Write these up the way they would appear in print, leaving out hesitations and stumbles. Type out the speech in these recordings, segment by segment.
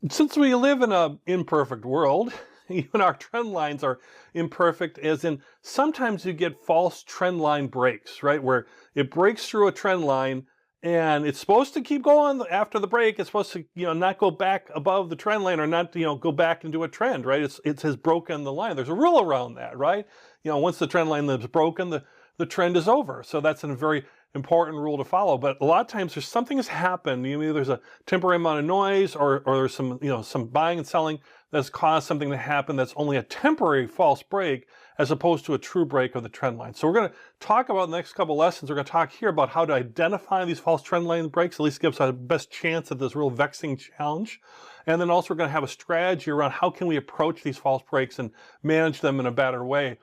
Since we live in an imperfect world, even our trend lines are imperfect, as in sometimes you get false trend line breaks, right? Where it breaks through a trend line and it's supposed to keep going after the break. It's supposed to, not go back above the trend line or not, go back into a trend, right? It has broken the line. There's a rule around that, right? Once the trend line is broken, the trend is over. So that's a very important rule to follow. But a lot of times there's something has happened. Maybe there's a temporary amount of noise or there's some buying and selling that's caused something to happen that's only a temporary false break as opposed to a true break of the trend line. So we're going to talk about in the next couple lessons. We're going to talk here about how to identify these false trend line breaks, at least give us our best chance at this real vexing challenge. And then also we're going to have a strategy around how can we approach these false breaks and manage them in a better way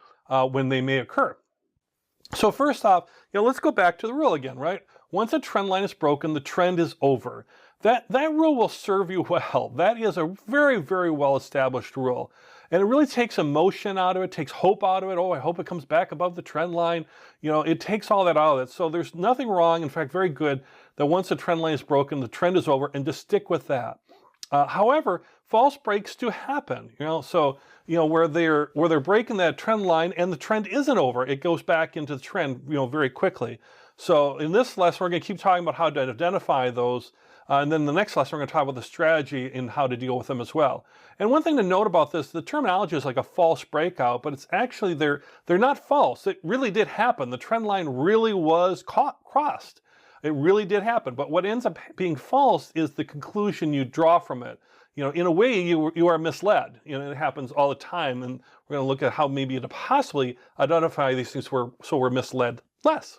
when they may occur. So first off, let's go back to the rule again, right? Once a trend line is broken, the trend is over. That rule will serve you well. That is a very, very well established rule. And it really takes emotion out of it, takes hope out of it. Oh, I hope it comes back above the trend line. It takes all that out of it. So there's nothing wrong, in fact, very good, that once the trend line is broken, the trend is over, and just stick with that. However, false breaks do happen, where they're breaking that trend line and the trend isn't over. It goes back into the trend, very quickly. So in this lesson, we're going to keep talking about how to identify those. And then the next lesson, we're going to talk about the strategy and how to deal with them as well. And one thing to note about this, the terminology is like a false breakout, but it's actually, they're not false. It really did happen. The trend line really was crossed. It really did happen. But what ends up being false is the conclusion you draw from it. In a way, you are misled. It happens all the time. And we're going to look at how maybe to possibly identify these things so we're misled less.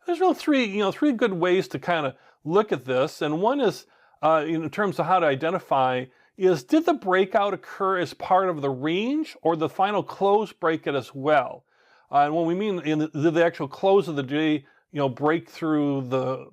There's really three good ways to kind of look at this. And one is, in terms of how to identify, is did the breakout occur as part of the range or the final close break it as well? And what we mean, did the actual close of the day break through the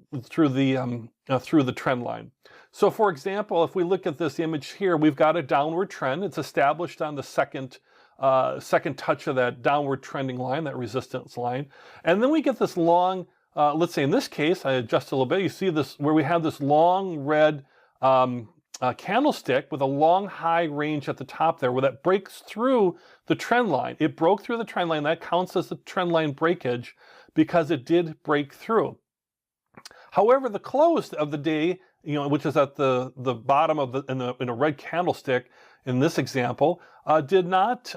trend line. So for example, if we look at this image here, we've got a downward trend. It's established on the second touch of that downward trending line, that resistance line. And then we get this long, let's say in this case, I adjust a little bit, you see this where we have this long red candlestick with a long high range at the top there where that breaks through the trend line. It broke through the trend line. That counts as the trend line breakage because it did break through. However, the close of the day, which is at the bottom of in a red candlestick in this example, did not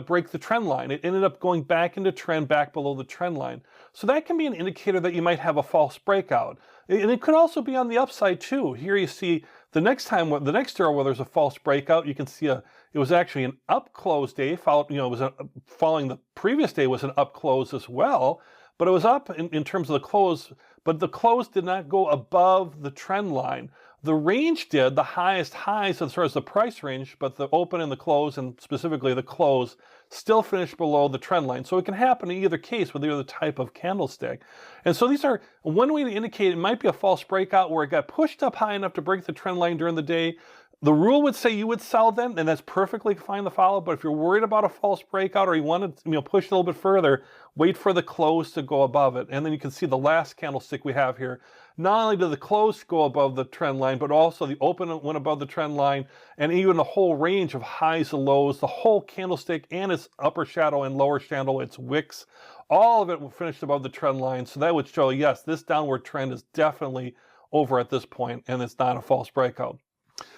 break the trend line. It ended up going back into trend, back below the trend line. So that can be an indicator that you might have a false breakout. And it could also be on the upside too. Here you see the next arrow where there's a false breakout, you can see it was actually an up close day. Following the previous day was an up close as well, but it was up in terms of the close, but the close did not go above the trend line. The range did, the highest highs as far as the price range, but the open and the close, and specifically the close, still finished below the trend line. So it can happen in either case with either type of candlestick. And so these are one way to indicate it might be a false breakout where it got pushed up high enough to break the trend line during the day. The rule would say you would sell then, and that's perfectly fine to follow. But if you're worried about a false breakout or you want to push it a little bit further, wait for the close to go above it. And then you can see the last candlestick we have here. Not only did the close go above the trend line, but also the open went above the trend line, and even the whole range of highs and lows, the whole candlestick and its upper shadow and lower shadow, its wicks, all of it finished above the trend line. So that would show, yes, this downward trend is definitely over at this point, and it's not a false breakout.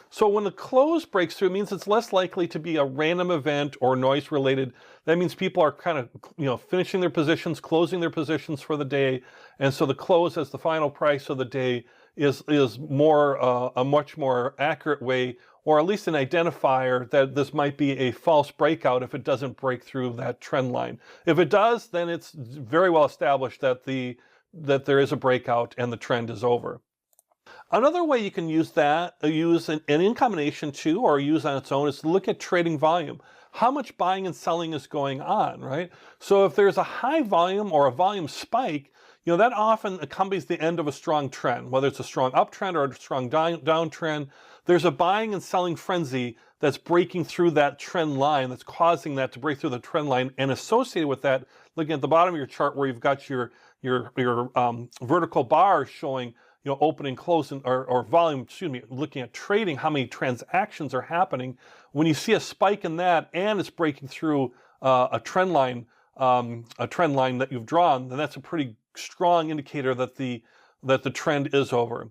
So when the close breaks through, it means it's less likely to be a random event or noise related. That means people are kind of, finishing their positions, closing their positions for the day. And so the close as the final price of the day is more, a much more accurate way, or at least an identifier that this might be a false breakout if it doesn't break through that trend line. If it does, then it's very well established that there is a breakout and the trend is over. Another way you can use in combination too, or use on its own, is to look at trading volume. How much buying and selling is going on, right? So if there's a high volume or a volume spike, that often accompanies the end of a strong trend, whether it's a strong uptrend or a strong downtrend. There's a buying and selling frenzy that's breaking through that trend line, that's causing that to break through the trend line, and associated with that, looking at the bottom of your chart where you've got your vertical bars showing opening, closing, or volume, excuse me, looking at trading, how many transactions are happening. When you see a spike in that and it's breaking through a trend line that you've drawn, then that's a pretty strong indicator that the trend is over.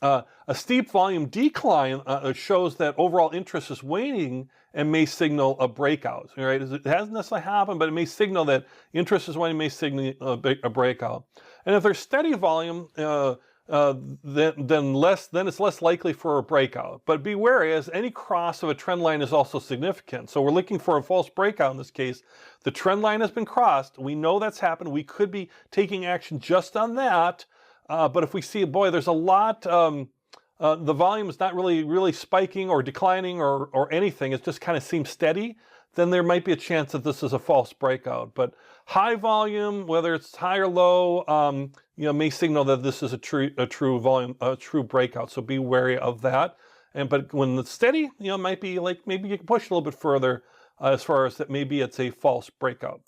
A steep volume decline shows that overall interest is waning and may signal a breakout. Right? It hasn't necessarily happened, but it may signal that interest is waning, may signal a breakout. And if there's steady volume, then it's less likely for a breakout. But be wary, as any cross of a trend line is also significant. So we're looking for a false breakout in this case. The trend line has been crossed. We know that's happened. We could be taking action just on that. But if we see, boy, there's a lot, the volume is not really spiking or declining or anything, it just kind of seems steady, then there might be a chance that this is a false breakout. But high volume, whether it's high or low, may signal that this is a true breakout. So be wary of that. But when it's steady, might be like maybe you can push a little bit further as far as that maybe it's a false breakout.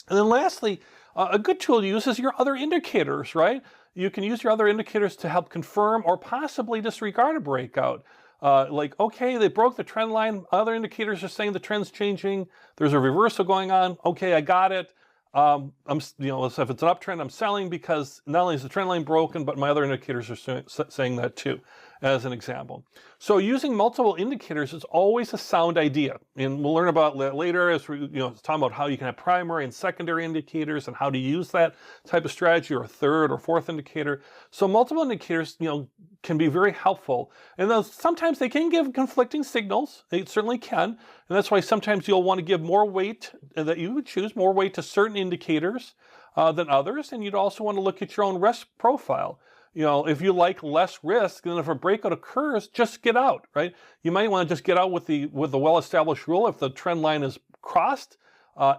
And then lastly, a good tool to use is your other indicators, right? You can use your other indicators to help confirm or possibly disregard a breakout. Like, okay, they broke the trend line. Other indicators are saying the trend's changing. There's a reversal going on. Okay, I got it. If it's an uptrend, I'm selling because not only is the trend line broken, but my other indicators are saying that too, as an example. So using multiple indicators is always a sound idea, and we'll learn about that later as we talk about how you can have primary and secondary indicators and how to use that type of strategy, or a third or fourth indicator. So multiple indicators, can be very helpful, and though sometimes they can give conflicting signals. They certainly can, and that's why sometimes you'll want to give more weight, that you would choose more weight to certain indicators than others, and you'd also want to look at your own risk profile. If you like less risk, then if a breakout occurs, just get out, right? You might want to just get out with the well-established rule. If the trend line is crossed,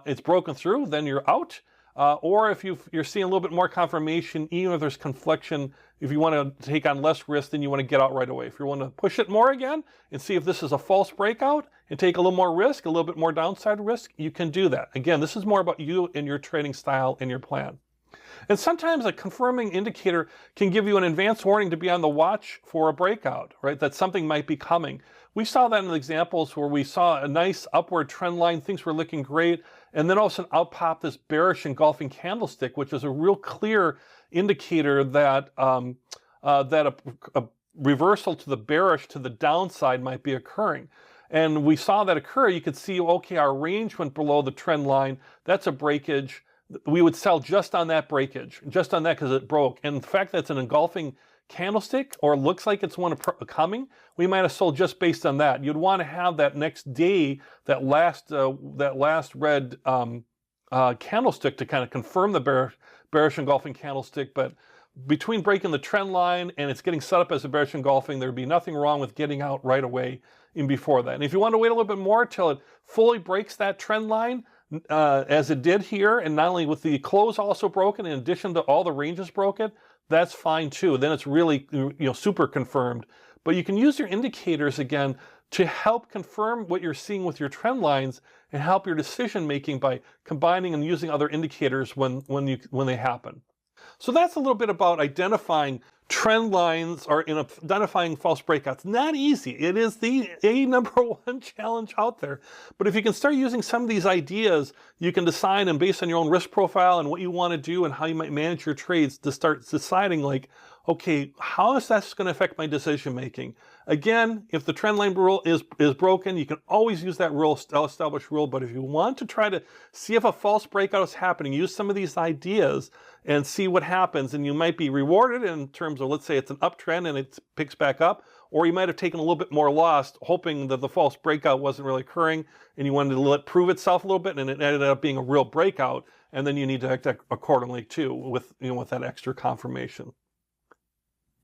it's broken through, then you're out. Or if you're seeing a little bit more confirmation, even if there's confliction, if you want to take on less risk, then you want to get out right away. If you want to push it more again and see if this is a false breakout and take a little more risk, a little bit more downside risk, you can do that. Again, this is more about you and your trading style and your plan. And sometimes a confirming indicator can give you an advance warning to be on the watch for a breakout, right? That something might be coming. We saw that in the examples where we saw a nice upward trend line, things were looking great, and then all of a sudden out popped this bearish engulfing candlestick, which is a real clear indicator that a reversal to the bearish, to the downside might be occurring. And we saw that occur. You could see, okay, our range went below the trend line. That's a breakage. We would sell just on that breakage, just on that because it broke. And the fact that it's an engulfing candlestick, or looks like it's one coming, we might have sold just based on that. You'd want to have that next day, that last red candlestick to kind of confirm the bearish engulfing candlestick. But between breaking the trend line and it's getting set up as a bearish engulfing, there'd be nothing wrong with getting out right away in before that. And if you want to wait a little bit more till it fully breaks that trend line, as it did here, and not only with the close also broken, in addition to all the ranges broken, that's fine too. Then it's really super confirmed. But you can use your indicators again to help confirm what you're seeing with your trend lines and help your decision making by combining and using other indicators when they happen. So that's a little bit about identifying trend lines or identifying false breakouts. Not easy. It is the number one challenge out there. But if you can start using some of these ideas, you can decide, and based on your own risk profile and what you want to do and how you might manage your trades, to start deciding like, okay, how is that going to affect my decision making? Again, if the trend line rule is broken, you can always use that rule, established rule. But if you want to try to see if a false breakout is happening, use some of these ideas and see what happens. And you might be rewarded in terms of, let's say it's an uptrend and it picks back up, or you might have taken a little bit more loss, hoping that the false breakout wasn't really occurring, and you wanted to let it prove itself a little bit, and it ended up being a real breakout. And then you need to act accordingly too, with that extra confirmation.